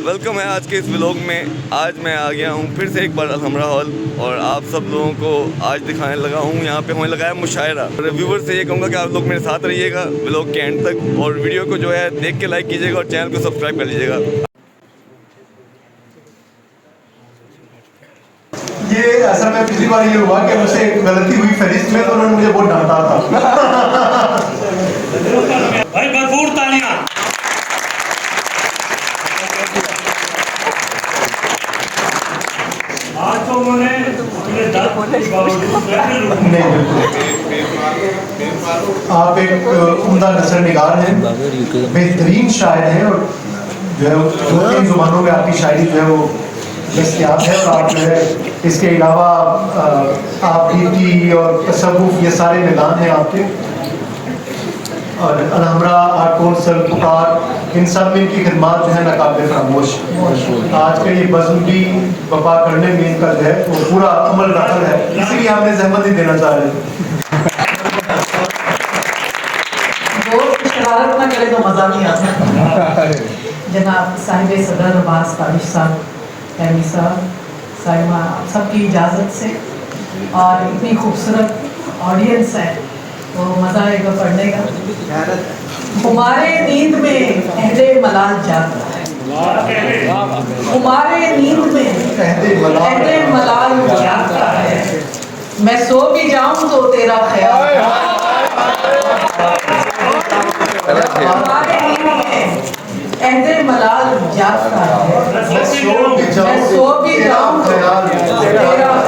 Welcome है आज के इस व्लॉग में। आज मैं आ गया हूँ फिर से एक बार अलहमरा हॉल और आप सब लोगों को आज दिखाने लगा हूँ। यहाँ पे होने लगा है मुशायरा। रिव्यूअर से ये कहूँगा कि आप लोग मेरे साथ रहिएगा व्लॉग के एंड तक और वीडियो को जो है देख के लाइक कीजिएगा और चैनल को सब्सक्राइब कर लीजिएगा। ये असल में पिछली बार ये हुआ कि मुझसे एक गलती हुई फहरिस्त में, तो उन्होंने मुझे बहुत डांटा था। भाई भरपूर तालियां। आज तो उन्होंने नहीं, आप एक उम्दा नसर निगार हैं, बेहतरीन शायर हैं और जो है 2-3 ज़ुबानों में आपकी शायरी जो है वो दस्तयाब है। और आप जो है इसके अलावा आप गीती और तसव्वुफ ये सारे मैदान हैं आपके, और अलहमरा आर्ट कौंसिल पुकार इन सब में इनकी खिदमत जो है नाकाबिल फरामोश। आज का ये बज़्म भी वफा करने में इनका जो है वो पूरा अमल दखल है, इसीलिए हमने जहमत ही देना चाह रहे शरारत ना करे तो मज़ा नहीं आता। जनाब साहिब सदर अब्बास तारिश साहब, फहमी साहब, साहिमा, सबकी इजाज़त से और इतनी खूबसूरत ऑडियंस है तो मज़ा आएगा पढ़ने का। हमारे नींद में अहले मलाल जागता है, हमारे नींद में अहले मलाल जागता है। मैं सो भी जाऊं तो तेरा ख्याल, हमारे नींद में अहले मलाल जागता है। मैं सो भी जाऊं तो तेरा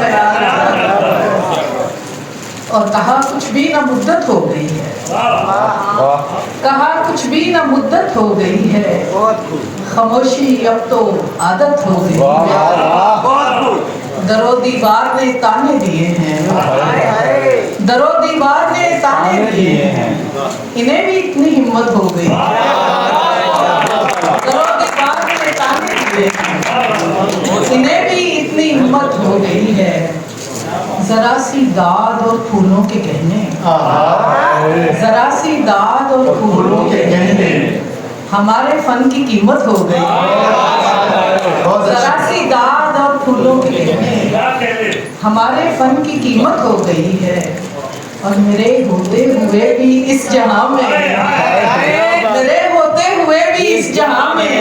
ख्याल। और कहा कुछ भी ना मुद्दत हो गई है, कहा कुछ भी ना मुद्दत हो गई है, खामोशी अब तो आदत हो गई है। दरो दीवार ने ताने दिए हैं, दरो दीवार ने ताने दिए हैं, इन्हें भी इतनी हिम्मत हो गई। दरो दीवार ने ताने दिए हैं, इन्हें भी इतनी हिम्मत हो गई है। जरा सी दाद और फूलों के गहने, जरा सी दाद और फूलों के गहने, हमारे फन की कीमत हो गई। जरा सी दाद और फूलों के गहने, हमारे फन की कीमत हो गई है। और मेरे होते हुए भी इस जहां में, मेरे होते हुए भी इस जहां में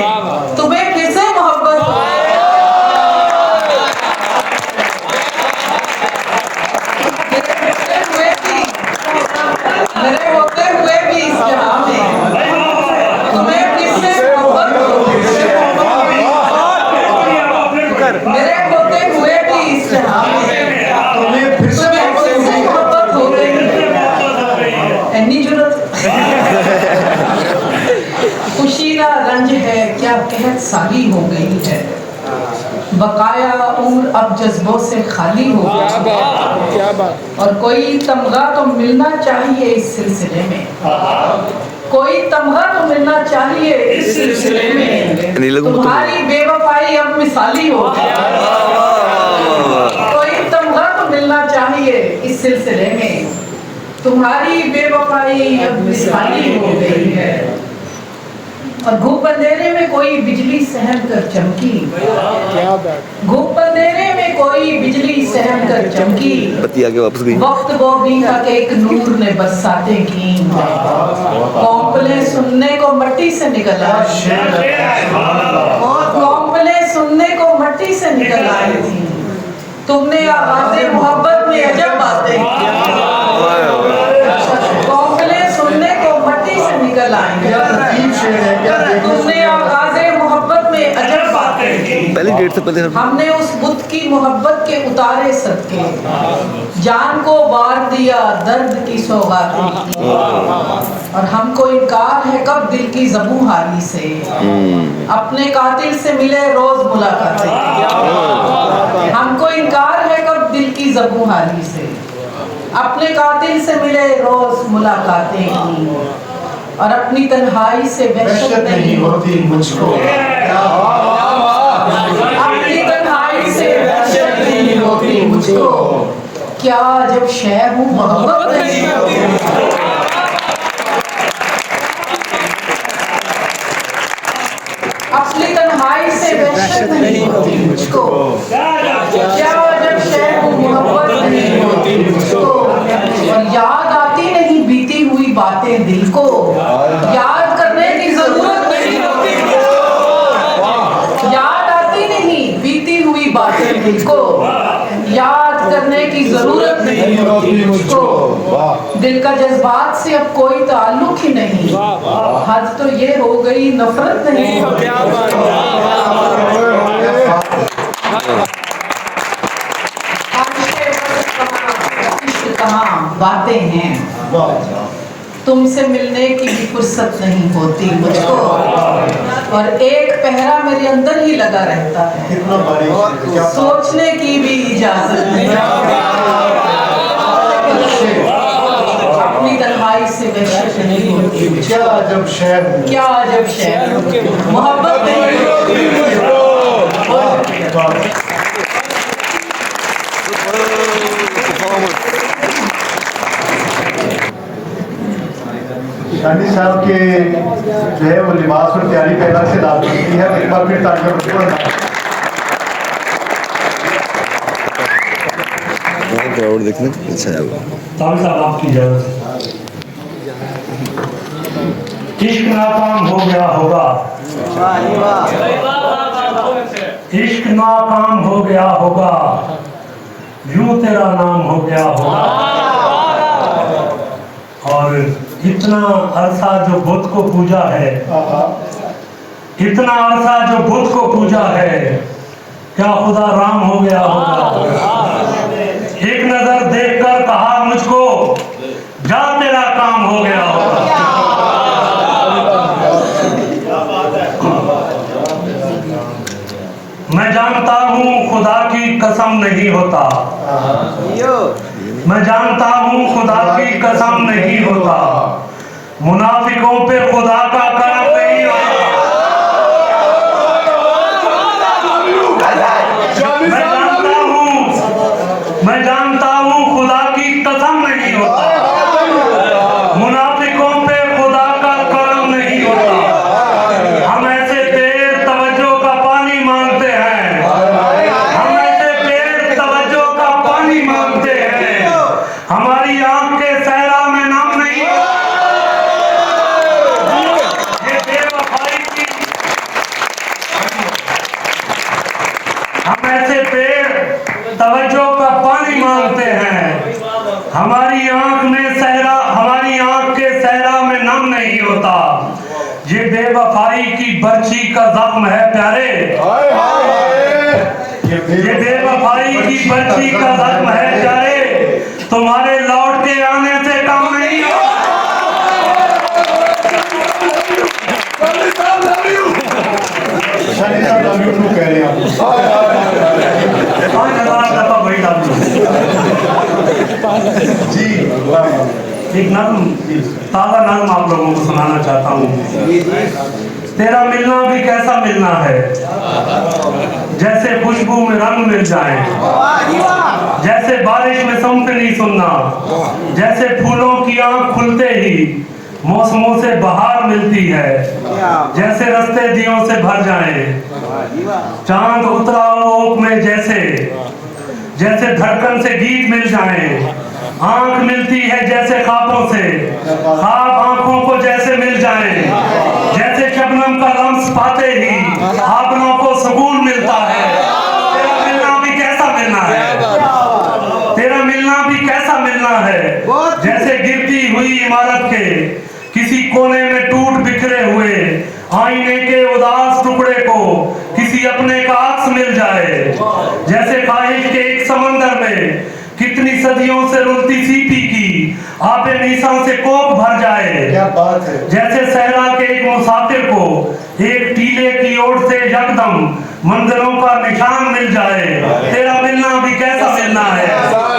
तुम्हें फिर से मोहब्बत हो। मेरे होते हुए भी इस जहां में तुम्हें फिर से मोहब्बत हो गई। मेरे होते हुए भी इस जहां में तुम्हें फिर से मोहब्बत हो गई। इतनी जुर्रत। खुशी का रंज है क्या कहत साली हो गई है, बकाया उम्र अब जज्बों से खाली हो गई। क्या बात। और कोई तमगा तो मिलना चाहिए इस सिलसिले में, कोई तमगा तो मिलना चाहिए इस सिलसिले में, तुम्हारी बेवफाई अब मिसाली हो गई। कोई तमगा तो मिलना चाहिए इस सिलसिले में, तुम्हारी बेवफाई अब मिसाली हो गई है। और घूप अंधेरे में कोई बिजली सहम कर चमकी, घूप अंधेरे में कोई बिजली सहम कर चमकी, वापस गई। वक्त वो भी था कि एक नूर ने बरसातें की, कौंपले सुनने को मट्टी से निकल आई, कौंपले सुनने को मट्टी से निकल आई थी। तुमने आवाज़े मोहब्बत में अजब बातें की, कौंपले सुनने को मट्टी से निकल आई। तुमने आवाज़े मोहब्बत में अजब बातें की, पहले गेट से पहले हमने उस बुत की मोहब्बत के उतारे सदके जान को वार दिया, दर्द की सौगातें की। और हमको इनकार है कब दिल की ज़बूं हाली से, अपने कातिल से मिले रोज मुलाकातें की। हमको इनकार है कब दिल की ज़बूं हाली से, अपने कातिल से मिले रोज मुलाकातें की। और अपनी तन्हाई से वहशत नहीं होती मुझको, अपनी तन्हाई से वहशत नहीं होती मुझको, क्या जब शय हूँ मोहब्बत नहीं होती। अपनी तन्हाई लड़ाई से वहशत नहीं होती मुझको, क्या जब शहर को मोहब्बत नहीं होती मुझको, और याद आती नहीं बीती हुई बातें दिल को, याद करने की जरूरत नहीं होती मुझको, याद आती नहीं बीती हुई बातें दिल को, याद करने की जरूरत नहीं होती मुझको, दिल का जज्बात से अब कोई ताल्लुक ही नहीं, हद तो ये हो गई नफरत नहीं होती। कहाँ बातें हैं, तुमसे मिलने की भी फुर्सत नहीं होती मुझको, और एक पहरा मेरे अंदर ही लगा रहता है, सोचने की भी इजाजत नहीं, अपनी तन्हाई से वहशत नहीं होती मुझको, क्या अजब शहर मोहब्बत नहीं होती मुझको। शानी साहब के जो है वो लिबास और तैयारी पहला से दाद करती है, एक बार फिर तालियां और देखने अच्छा है वो साहब आपकी जरूरत इश्क नाकाम हो गया होगा, इश्क नाकाम हो गया होगा, यूं तेरा नाम हो गया होगा, और इतना अरसा जो बुत को पूजा है, इतना अरसा जो बुत को पूजा है, क्या खुदा राम हो गया होगा, एक नजर देखकर कहा मुझको जा तेरा काम हो गया होगा। मैं जानता हूँ खुदा की कसम नहीं होता, मैं जानता हूँ खुदा की कसम नहीं होता, मुनाफिकों पे खुदा का करम नहीं होता, मैं जानता हूँ खुदा की कसम नहीं होता, मुनाफिकों पे खुदा का करम नहीं होता, हम ऐसे देर तवज्जो का पानी मांगते हैं, हम ऐसे देर तवज्जो का पानी मांगते हैं, हमारी आंख के सहरा में नाम नहीं, ये बेवफाई की, हम ऐसे देर तवज्जो का पानी मांगते हैं, हमारी आंख में सहरा, हमारी आंख के सहरा में नम नहीं होता, ये बेवफाई की बर्छी का जख्म है प्यारे, ये बेवफाई की बर्छी का जख्म है प्यारे, तुम्हारे लौट के आने से कम नहीं होता। शानी साहब लव यू टू कह रहे हैं जी। एक नज्म, ताज़ा नज्म आप लोगों को सुनाना चाहता हूँ। तेरा मिलना भी कैसा मिलना है, जैसे खुशबू में रंग मिल जाए, जैसे बारिश में सौंपनी सुनना, जैसे फूलों की आंख खुलते ही मौसमों से बहार मिलती है, जैसे रास्ते दियों से भर जाए, चांद उतरा ओक में जैसे, जैसे धड़कन से गीत मिल जाए, आंख मिलती है जैसे ख्वाबों से, ख्वाब आंखों को जैसे मिल जाए, जैसे शबनम का लम्स पाते ही आंखों को सुकून मिलता है। तेरा मिलना भी कैसा मिलना है, तेरा मिलना भी कैसा मिलना है, जैसे गिरती हुई इमारत के किसी कोने में टूट बिखरे हुए आईने के उदास टुकड़े को किसी अपने का अक्स मिल जाए, जैसे ख्वाहिश के एक समंदर में कितनी सदियों से रुलती सीपी की आपे निशान से कोक भर जाए, क्या बात है। जैसे सहरा के एक मुसाफिर को एक टीले की ओर से यकदम मंदिरों का निशान मिल जाए। तेरा मिलना भी कैसा मिलना है,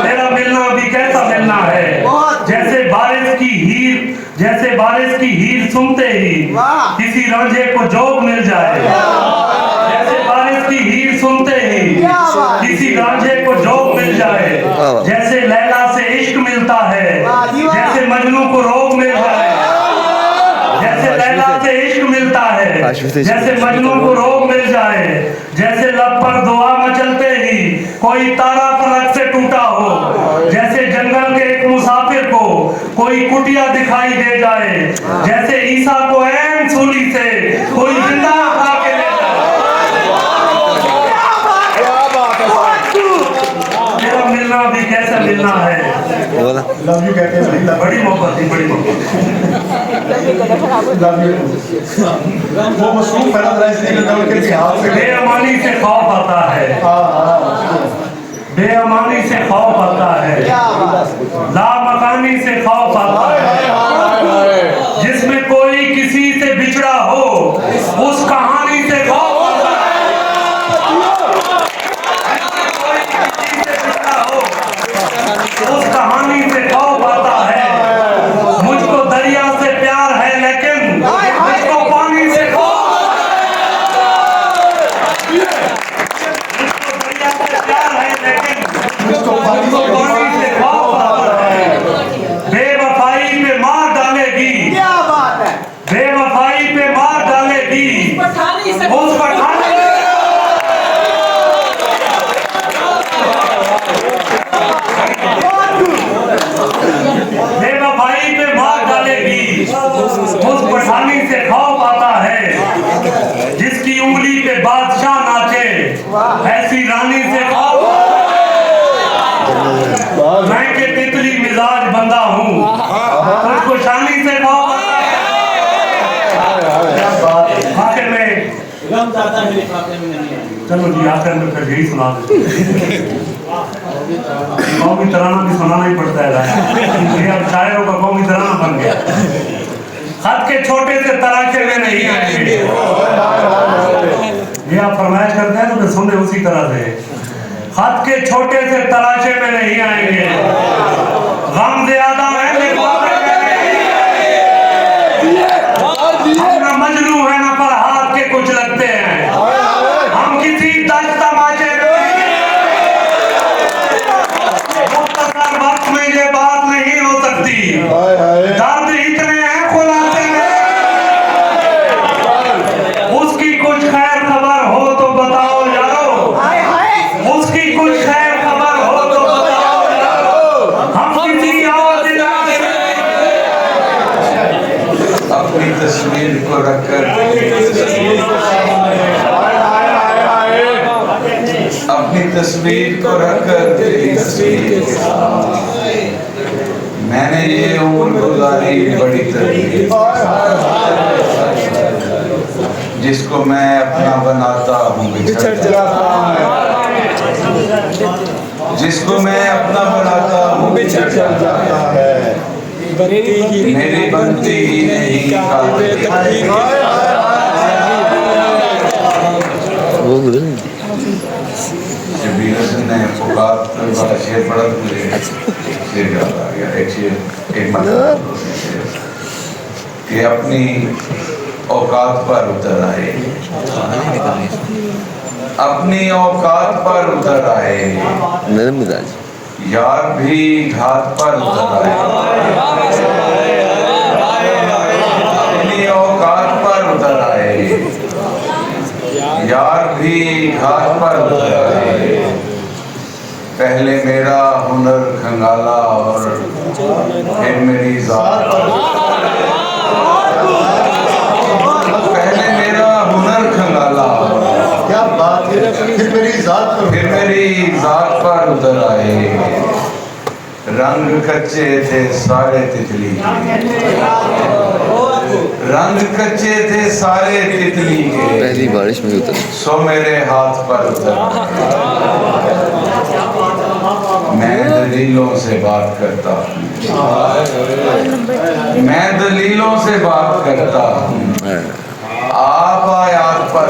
तेरा मिलना भी कैसा मिलना है, जैसे बारिश की हीर, जैसे बारिश की हीर सुनते ही किसी रांझे को जोग मिल जाए, जैसे बारिश की हीर सुनते ही किसी रांझे को जोग मिल जाए, जैसे लैला से इश्क मिलता है, जैसे मजनू को रोग मिल जाए, जैसे लैला से इश्क मिलता है, जैसे मजनू को रोग मिल जाए, जैसे लब पर दुआ मचलते ही कोई तारा फलक से टूटा हो, जैसे जंगल के एक मुसाफिर को कोई कुटिया दिखाई दे जाए, जैसे ईसा को ऐन सूली से कोई जिंदा उठा के ले जाए। मेरा मिलना भी कैसा मिलना है, लव यू कहते हैं भाई, बड़ी मोहब्बत थी, बड़ी मोहब्बत। Love you. वो मशरूम पैदा रहा इसलिए मैं उनके बिहार से बेईमानी से खौफ आता है, बेईमानी से खौफ आता है, लामकानी से खौफ आता है, जिसमें कोई किसी से बिछड़ा हो उस कहानी से खौफ आता है, कोई किसी से बिछड़ा हो उस कहानी से खौफ आता है। मुझको दरिया से प्यार है लेकिन मुझको पानी से खौफ आता है। मुझको दरिया से प्यार है लेकिन मुझको पानी से खौफ आता है। बेवफाई पे मार डालेगी, बेवफाई पे मार डालेगी उस पठानी से। बेवफाई पे मार डालेगी उस पठानी से खौफ आता है, जिसकी उंगली पे बादशाह नाचे ऐसी रानी से खौफ आता है। मैं के तितली मिजाज बंदा हूँ, तुझको शानी से खौफ आता है। आखिर में चलो जी, आखिर में फिर यही सुना देते कौमी तराना भी सुनाना ही पड़ता है। अब शायरों का कौमी तराना बन गया। खत के छोटे से तराशे में नहीं आएंगे, ये आप फरमाइश करते हैं तो फिर सुने उसी तरह से। खत के छोटे से तराशे में नहीं आएंगे, गम ज्यादा है ना मजनू है ना पर हाथ के कुछ लगते हैं, हम किसी दस तमाचे वक्त में ये बात नहीं हो सकती। दर्द इतने हैं खुलासे में, उसकी कुछ खैर खबर हो तो बताओ यारो, उसकी कुछ खैर खबर हो तो बताओ यारो, हम किसी और अपनी तस्वीर को रखकर अपनी तस्वीर को रखकर तेरी तस्वीर के साथ मैंने ये उम्र गुजारी बड़ी तकलीफ, जिसको मैं अपना बनाता हूँ बिछड़ जाता है, जिसको मैं अपना बनाता हूँ बिछड़ जाता है, मेरी बनती ही नहीं ने फुकात वाला शेर पढ़ा तो मुझे शेर याद आ गया। एक शेर एक मतलब कि अपनी औकात पर उतर आए, अपनी औकात पर उतर आए, यार भी घात पर उतर आए, अपनी औकात पर उतर आए, यार भी घाट पर उतर आए। पहले मेरा हुनर खंगाला और फिर मेरी जात, पहले मेरा हुनर खंगाला, क्या बात है, फिर मेरी जात पर उतर आए। रंग कच्चे थे सारे तितली के, रंग कच्चे थे सारे तितली के, पहली बारिश में उतर सो मेरे हाथ पर उतर। मैं दलीलों से बात करता हूँ, मैं दलीलों से बात करता हूँ, आप आयात पर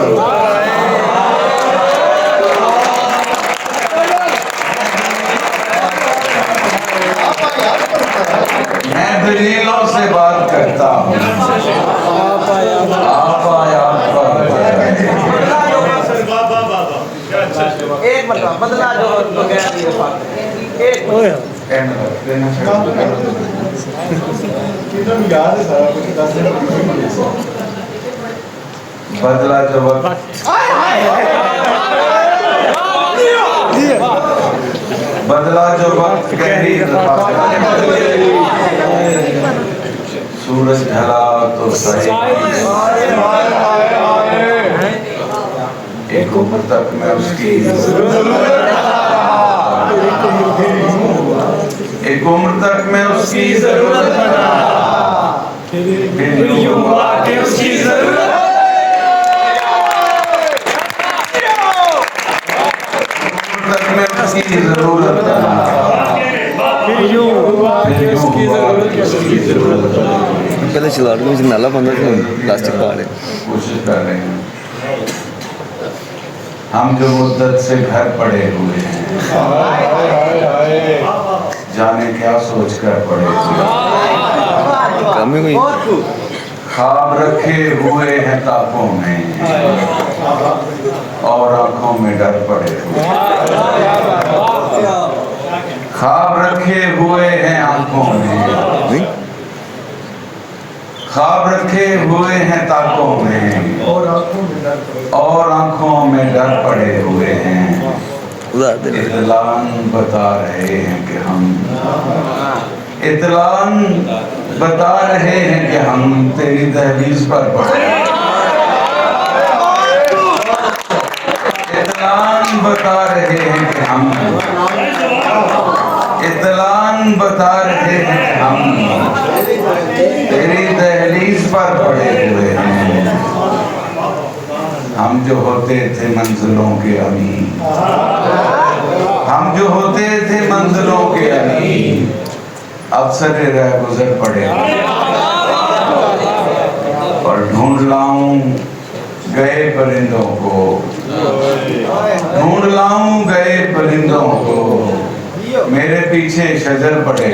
मैं दलीलों से बात करता हूँ, आप आयात पर। एक मतलब बदला जो तो गया एक याद है सारा कुछ 10 दिन बदला जो वक्त बदला जो वक्त गहरी सूरज ढला तो सही एक उम्र तक मैं उसकी एक उम्र तक मैं उसकी जरूरत फिर यूं हुआ कि उसकी जरूरत तक मैं उसकी जरूरत पहले चला रहे मुझे नाला बंद कर प्लास्टिक पा रहे कोशिश कर रहे हैं हम जो मुद्दत से घर पड़े हुए हैं जाने क्या सोच कर पड़े हुए कमी हुई ख्वाब रखे हुए हैं ताकों में और आंखों में डर पड़े हुए ख्वाब रखे हुए हैं आंखों में ख्वाब रखे हुए हैं ताकों में और आंखों में डर पड़े हुए हैं इतलान बता रहे हैं कि हम इतलान बता रहे हैं कि हम तेरी दहलीज पर पड़े इतलान बता रहे हैं कि हम इतलान बता रहे हैं कि हम तेरी दहलीज पर पड़े हुए हैं हम जो होते थे मंजिलों के अमीन हम जो होते थे मंजिलों के अमीन अफसर रह गुजर पड़े और ढूंढ लाऊं गए परिंदों को ढूंढ लाऊं गए परिंदों को मेरे पीछे शजर पड़े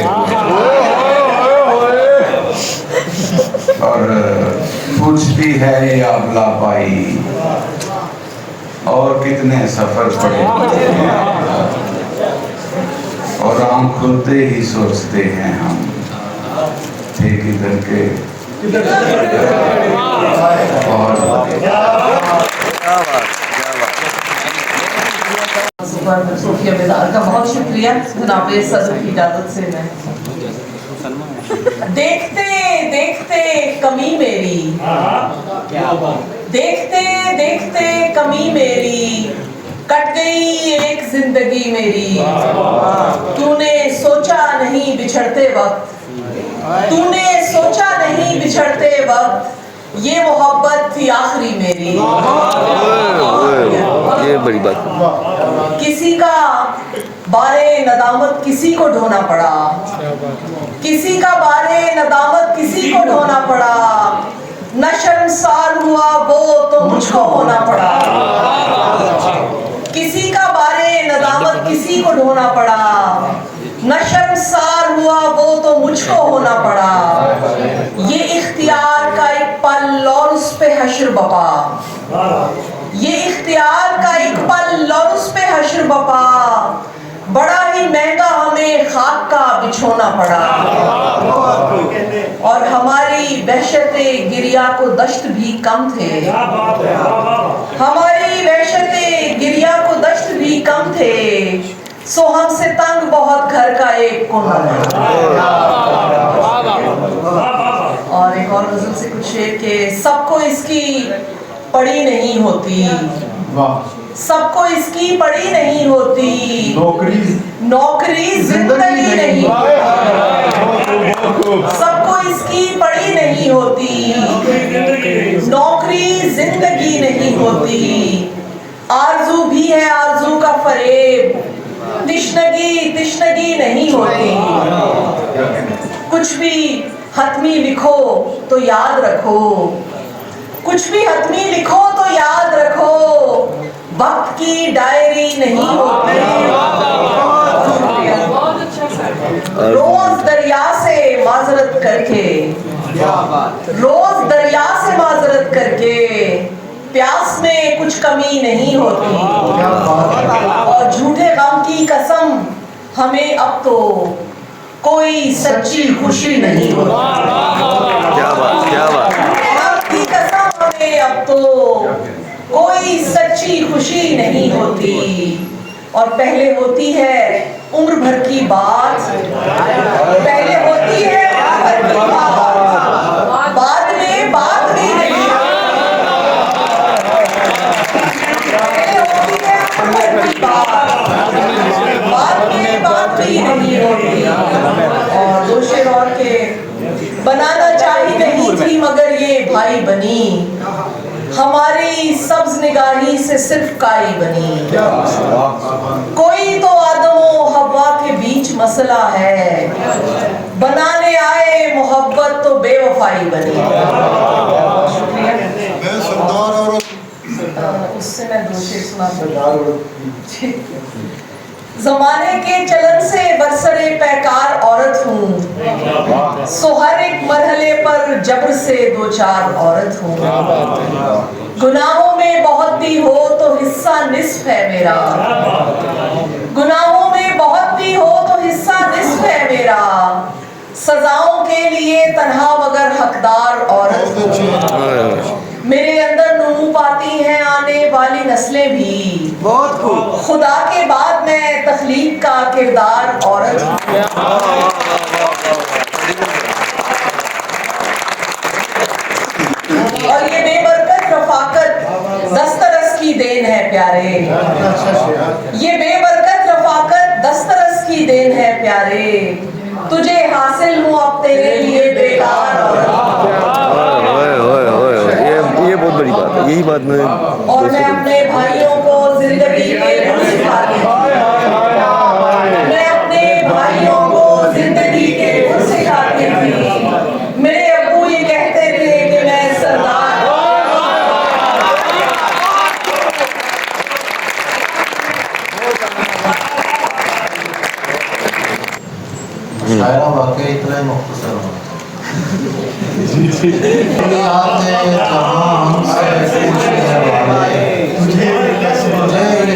और पूछती है ये अबला पाई और कितने सफर पड़े और आँख खुलते ही सोचते हैं हम थे किधर के सूफिया बेदार का बहुत शुक्रिया जनाब सदर की इजाजत से मैं देखते देखते कमी मेरी देखते देखते कमी मेरी कट गई एक जिंदगी मेरी तूने सोचा नहीं बिछड़ते वक्त तूने सोचा नहीं बिछड़ते वक्त ये मोहब्बत थी आखिरी मेरी ये बड़ी बात किसी का बारे नदामत किसी को ढोना पड़ा किसी का बारे नदामत किसी को ढोना पड़ा न शर्मसार हुआ वो तो मुझको होना पड़ा किसी का बारे नदामत किसी को ढोना पड़ा न शर्मसार हुआ वो तो मुझको होना पड़ा ये इख्तियार का एक पल और उस पे हश्र बपा ये इख्तियार का एक पल और उस पे हश्र बपा बड़ा ही महंगा हमें खाक का बिछोना पड़ा और हमारी वहशते गिरिया को दश्त भी कम थे हमारी वहशते गिरिया को दश्त भी कम थे सो हमसे तंग बहुत घर का एक कोना और एक और गजल से कुछ शेर के सबको इसकी पड़ी नहीं होती सबको इसकी पड़ी नहीं होती नौकरी जिंदगी नहीं सबको इसकी पड़ी नहीं होती नौकरी जिंदगी नहीं होती आरजू भी है आरजू का फरेब तिश्नगी तिश्नगी नहीं होती कुछ भी हतमी लिखो तो याद रखो कुछ भी हतमी लिखो तो याद रखो वक्त की डायरी नहीं होती रोज दरिया से माजरत करके रोज दरिया से माजरत करके प्यास में कुछ कमी नहीं होती और झूठे गम की कसम हमें अब तो कोई सच्ची खुशी नहीं होती क्या बात गम की कसम हमें में अब तो कोई सच्ची खुशी नहीं होती, और पहले होती है उम्र भर की बात, पहले होती है उम्र भर की बात, बाद में बात भी नहीं, पहले होती है उम्र भर की बात, बाद में बात भी नहीं होती। और दो शेर और के, बनाना चाही नहीं थी मगर ये भाई बनी, हमारी सब्ज निगाही से सिर्फ काई बनी, कोई तो आदमो हवा के बीच मसला है, बनाने आए मोहब्बत तो बेवफाई बनी। उससे मैं दो शेर सुना। जमाने के चलन से बरसरे पैकार औरत हूँ, सो हर एक मरहले पर जबर से दो चार औरत हूँ, गुनाहों में बहुत भी हो तो हिस्सा निस्फ है मेरा, गुनाहों में बहुत भी हो तो हिस्सा निस्फ है मेरा, सजाओं के लिए तन्हा मगर हकदार औरत हूँ, मेरे अंदर नूर पाती हैं आने वाली नस्लें भी, बहुत खूब, खुदा के बाद मैं तख्लीक का किरदार औरत हूँ। और ये बेबरकत रफाकत दस्तरस की देन है प्यारे, ये बेबरकत रफाकत दस्तरस की देन है प्यारे, तुझे हासिल हूँ अब तेरे लिए बेकार औरत। ये बहुत बड़ी बात है, यही बात मैं और मैं अपने भाइयों को जिंदगी के गुण सिखाती हूँ, मैं अपने भाइयों को जिंदगी के गुण सिखाती थी, मेरे अब्बू ये कहते थे कि मैं सरदार, शायरा वाकई इतना मुख्तसर होता है। मुझे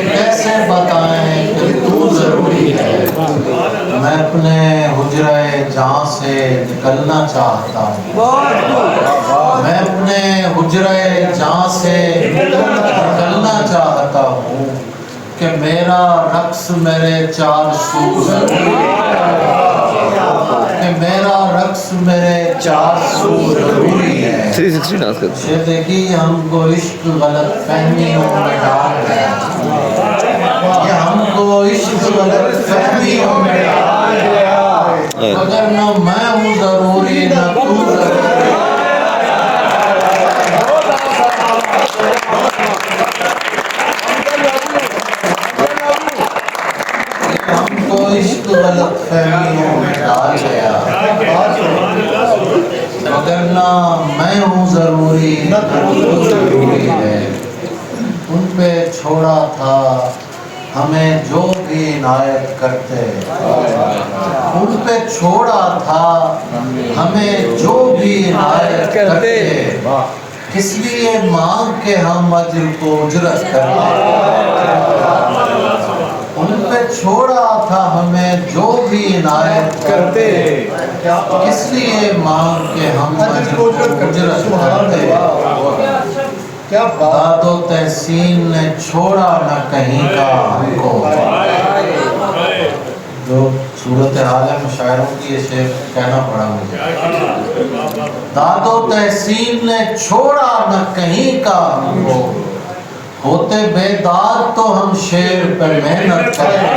कैसे बताएं कि तू जरूरी है, मैं अपने हुजरे जहाँ से निकलना चाहता हूँ, मैं अपने हुजरे जहाँ से निकलना चाहता हूँ, कि मेरा रक्स मेरे चार सू जरूरी है, कि मेरा रक्स मेरे चार सू जरूरी है। 360 डांस करते ये देखिए हमको इश्क गलत फहमियों में डाल रहा है, ये हमको इश्क गलत फहमियों में डाल रहा है, अगर न मैं हूँ जरूरी न तू जरूरी, हमको इश्क गलत फहमियों में डाल गया, मगर ना मैं हूँ जरूरी न तू जरूरी है, उन पे छोड़ा था हमें जो भी इनायत करते, उन पे छोड़ा था हमें जो भी इनायत करते, किस लिए मांग के हम अज्र को उजरत करते, उन पे छोड़ा था हमें जो भी इनायत करते, किस लिए मांग के हम अज्र को उजरत करते, दादो तहसीन ने छोड़ा न कहीं का हमको, जो सूरत हाल है मुशायरों की ये शेर कहना पड़ा मुझे, दादो तहसीन ने छोड़ा न कहीं का हमको, होते बेदाग तो हम शेर पे मेहनत करते,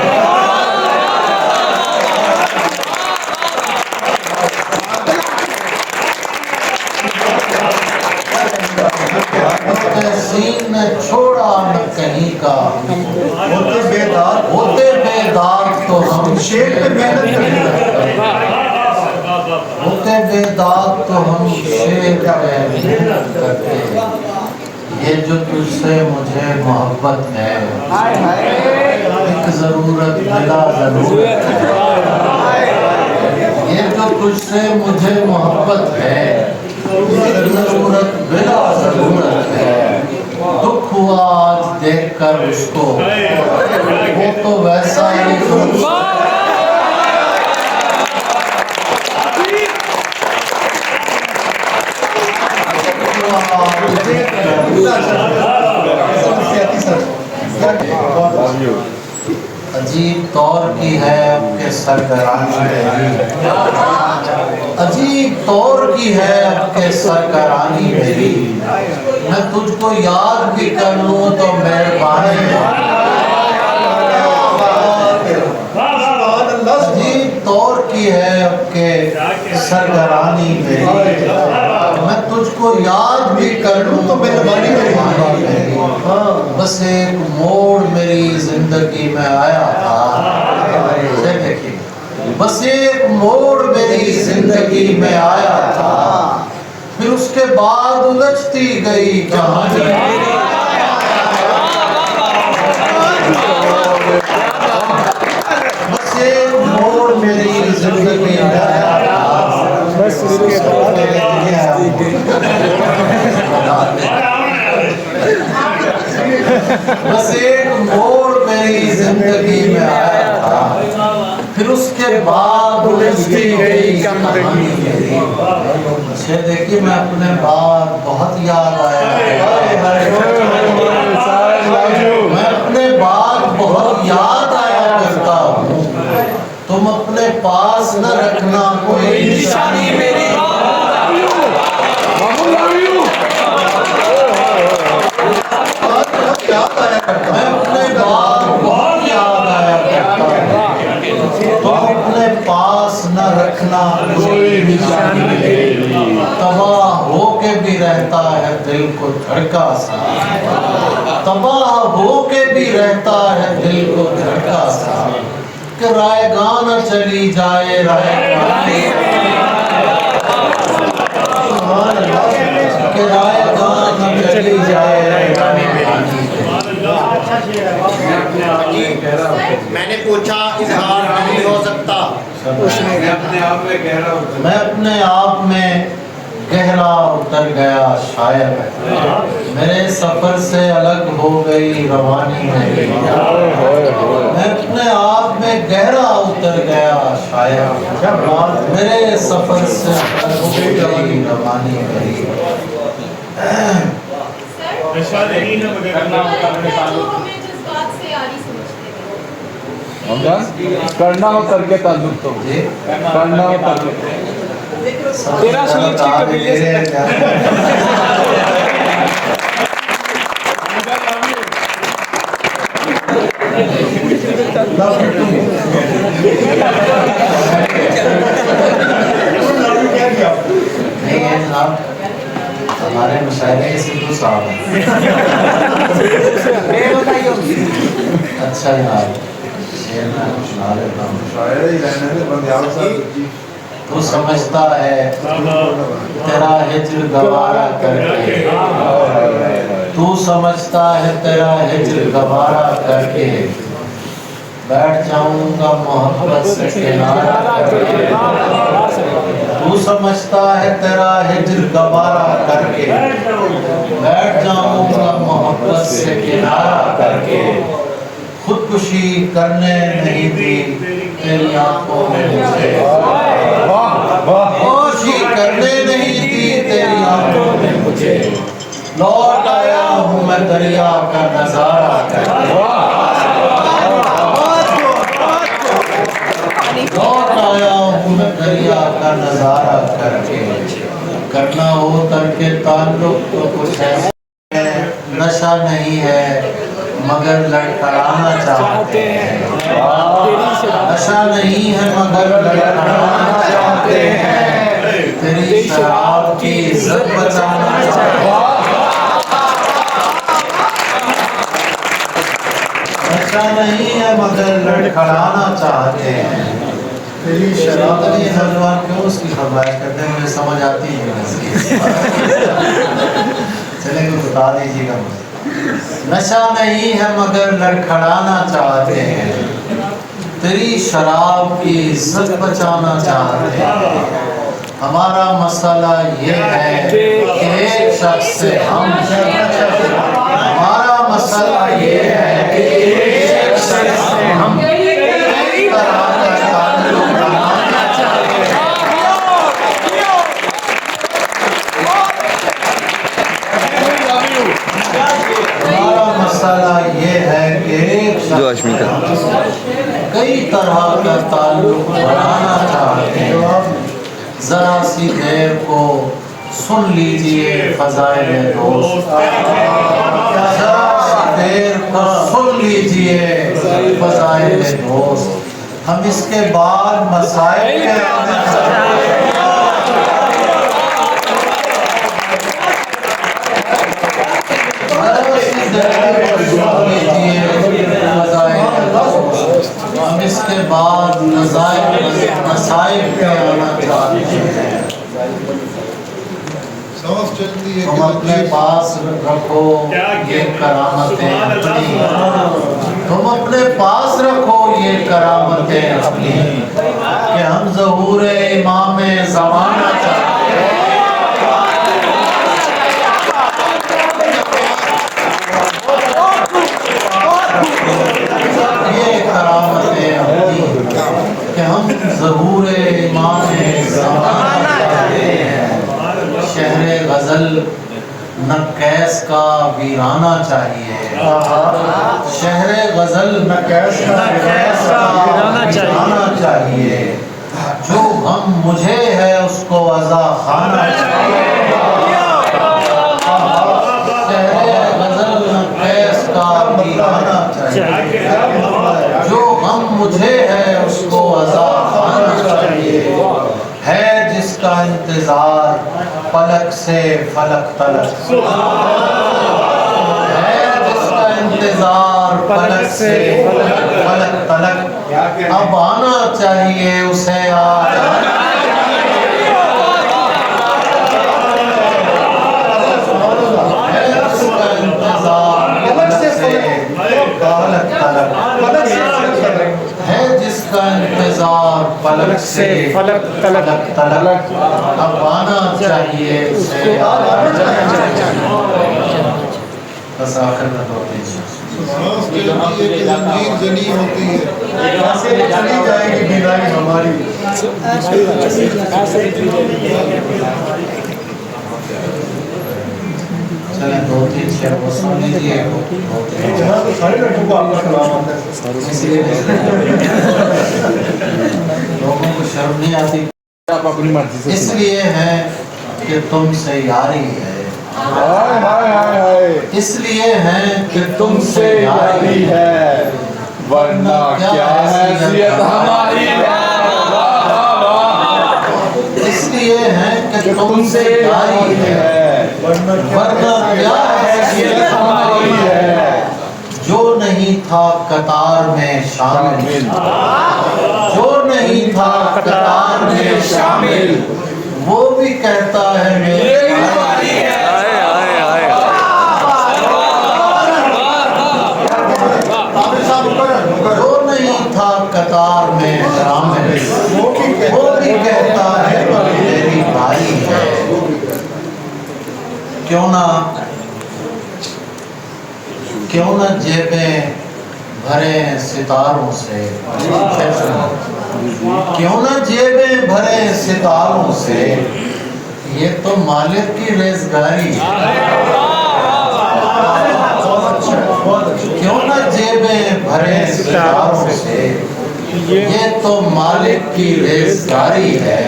तहसीन ने छोड़ा न कहीं का, होते बेदाग तो हम शेर पे मेहनत करते, होते बेदाग तो हम शेर पे मेहनत करते, ये जो तुझसे मुझे मोहब्बत है, एक जरूरत बिला जरूरत है, ये जो तुझसे मुझे मोहब्बत है, एक जरूरत बिला जरूरत है, दुख हुआ आज देख कर उसको, वो तो वैसा ही अजीब तौर की है आपके सरगरानी मेरी, अजीब तौर की है आपके सरगरानी मेरी। मैं तुझको याद भी कर लूं तो मेहरबानी। अजीब तौर की है आपके सरगरानी मेरी, मैं तुझको याद भी कर लूं तो मेहरबानी मेरी। बस एक मोड़ मेरी जिंदगी में आया था, देखिए, बस एक मोड़ मेरी जिंदगी में आया था, फिर उसके बाद उलझती गई कहानी। बस एक मोड़ मेरी जिंदगी में आया था, बस उसके बाद बस एक मोड़ मेरी जिंदगी में आया था, फिर उसके बाद उलझती गई कहानी मेरी। मुझे देखिए, मैं अपने बात बहुत याद आया, मैं अपने बात बहुत याद आया करता हूँ। तुम अपने पास न रखना कोई निशानी मेरी। मैं अपने बात बहुत याद आया करता हूँ। तुम अपने पास न रखना कोई निशानी मेरी। तबाह होके भी रहता है दिल को धड़का सा, तबाह होके भी रहता है दिल को धड़का सा, कि रायगा न चली जाए रायगानी, कि रायगा न चली जाए रायगानी। मैंने पूछा इजहार नहीं हो सकता, मैं अपने आप में गहरा उतर, मैं अपने आप में गहरा उतर गया शायद, मेरे सफर से अलग हो गई रवानी मेरी। मैं अपने आप में गहरा उतर गया शायद, मेरे सफर से अलग हो गई रवानी मेरी। करना हो करके ताल्लुक तो करना हो ताल्लुक तेरा सुनील जी कबीले से हमारे मुशायरे सिद्धू साहब हैं। अच्छा जनाब, शेर मैं सुना देता हूँ। तू समझता है तेरा हिज्र गवारा करके, तू समझता है तेरा हिज्र गवारा करके, बैठ जाऊंगा मोहब्बत से किनारा करके। तू समझता है तेरा हिज्र गवारा करके, बैठ जाऊंगा मोहब्बत से किनारा करके। खुदकुशी करने नहीं दी तेरी आंखों में मुझे, खुदकुशी करने नहीं दी तेरी आंखों में मुझे। लौट आया हूँ मैं दरिया का नजारा करके, लौट आया हूँ मैं दरिया का नजारा करके। करना हो करके ताल्लुक तो कुछ है, नशा नहीं है मगर लड़खड़ाना चाहते हैं। नशा नहीं है मगर लड़खड़ाना चाहते हैं, तेरी शराब की इज्जत बचाना चाहते हैं। नशा नहीं है मगर लड़खड़ाना चाहते हैं, तेरी शराब। ये नौजवान क्यों उसकी फरमाइश करते हैं, मुझे समझ आती है। चले को बता दीजिएगा मुझे। नशा नहीं है मगर लड़खड़ाना चाहते हैं, तेरी शराब की इज्जत बचाना चाहते हैं। हमारा मसला ये है कि एक शख्स से हम, हमारा मसला ये है कि एक शख्स से हम एक तरह का ताल्लुक बनाना चाहते हैं। जो हाशमी का कई तरह का ताल्लुक बनाना चाहते हैं, जरा सी देर को सुन लीजिए फजाइल दोस्त, जरा सी देर को सुन लीजिए फजाइल दोस्त। हम इसके बाद मसाइल के हम इसके बाद मसाइल पे आना चाहते हैं। तुम अपने पास रखो ये करामतें अपनी, तुम अपने पास रखो ये करामतें अपनी, कि हम ज़हूर इमाम ज़माना चाहते हैं। ये करामतें अपनी कि हम ज़हूर इमाम ज़माना चाहते हैं। शहरे गज़ल न कैस का वीराना चाहिए, शहरे गज़ल न कैस का वीराना चाहिए। जो गम मुझे है उसको अज़ा खाना चाहिए। शहरे गज़ल न कैस का वीराना चाहिए। जो गम मुझे है उसको अज़ा खाना चाहिए। है जिसका इंतजार पलक से फलक तलक, है जिसका इंतजार पलक से फलक तलक, अब आना चाहिए उसे आज। है जिसका इंतजार पलक से फलक तलक, है जिसका इंतजार पलक से फलक तलक, अब आना चाहिए उसे आज। बस आखिर में दो तीन जनी होती है, कैसे चली जाएगी बिदाई हमारी। चले दो तीन शेर को सुन लीजिए। जहाँ तो सारे लड़कों को आपका सलाम आता है, इसलिए लोगों को शर्म नहीं आती, आप अपनी मर्जी से इसलिए है कि तुमसे यारी है, हाय हाय हाय हाय, इसलिए है कि तुमसे यारी है, वरना क्या हैसियत हमारी है। इसलिए है कि तुमसे यारी है, वरना क्या हैसियत हमारी है। जो नहीं था कतार में शामिल, जो नहीं था कतार में शामिल, वो भी कहता है मेरी बारी है। जो नहीं था कतार में शामिल, वो भी कहता है मेरी बारी है। क्यों ना जेबें भरे सितारों से, क्यों ना जेबें भरे सितारों से, ये तो मालिक की रेज़गारी है। क्यों ना जेबें भरे सितारों से, ये तो मालिक की रेज़गारी है।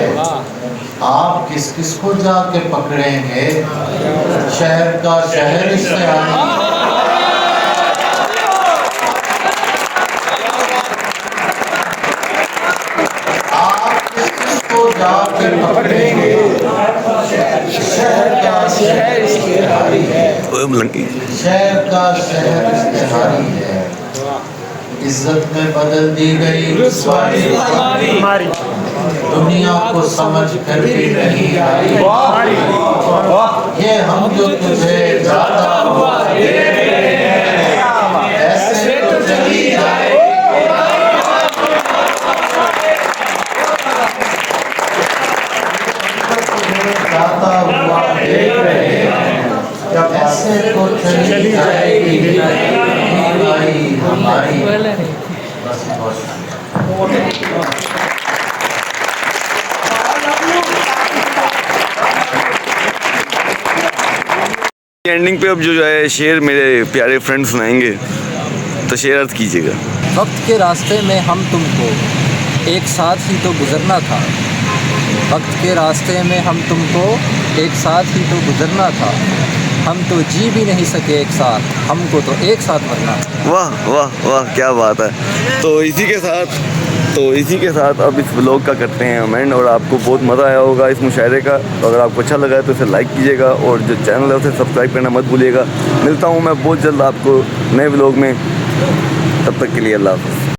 आप किस किस को जाके पकड़ेंगे, शहर का शहर इससे आएंगे। आप किस किस को जाके पकड़ेंगे, शहर का शहर इश्तिहारी है, शहर का शहर इश्तिहारी है। इज्जत में बदल दी गई रुसवाई हमारी, दुनिया को समझ कर भी नहीं आई। ये हम जो तुझे ज्यादा हुआ दे रहे हैं, ऐसे तो चली जाएगी। ज्यादा हुआ दे रहे हैं, ऐसे तो चली जाएगी हमारी। बस बहुत एंडिंग पे अब जो है शेर मेरे प्यारे फ्रेंड सुनाएंगे। तो शेर अर्ज कीजिएगा। वक्त के रास्ते में हम तुमको एक साथ ही तो गुजरना था। वक्त के रास्ते में हम तुमको एक साथ ही तो गुजरना था। हम तो जी भी नहीं सके एक साथ, हमको तो एक साथ मरना। वाह वाह वाह, क्या बात है। तो इसी के साथ अब इस व्लॉग का करते हैं हम एंड। और आपको बहुत मज़ा आया होगा इस मुशायरे का। तो अगर आपको अच्छा लगा है तो इसे लाइक कीजिएगा और जो चैनल है उसे सब्सक्राइब करना मत भूलिएगा। मिलता हूँ मैं बहुत जल्द आपको नए व्लॉग में, तब तक के लिए अल्लाह हाफ़िज़।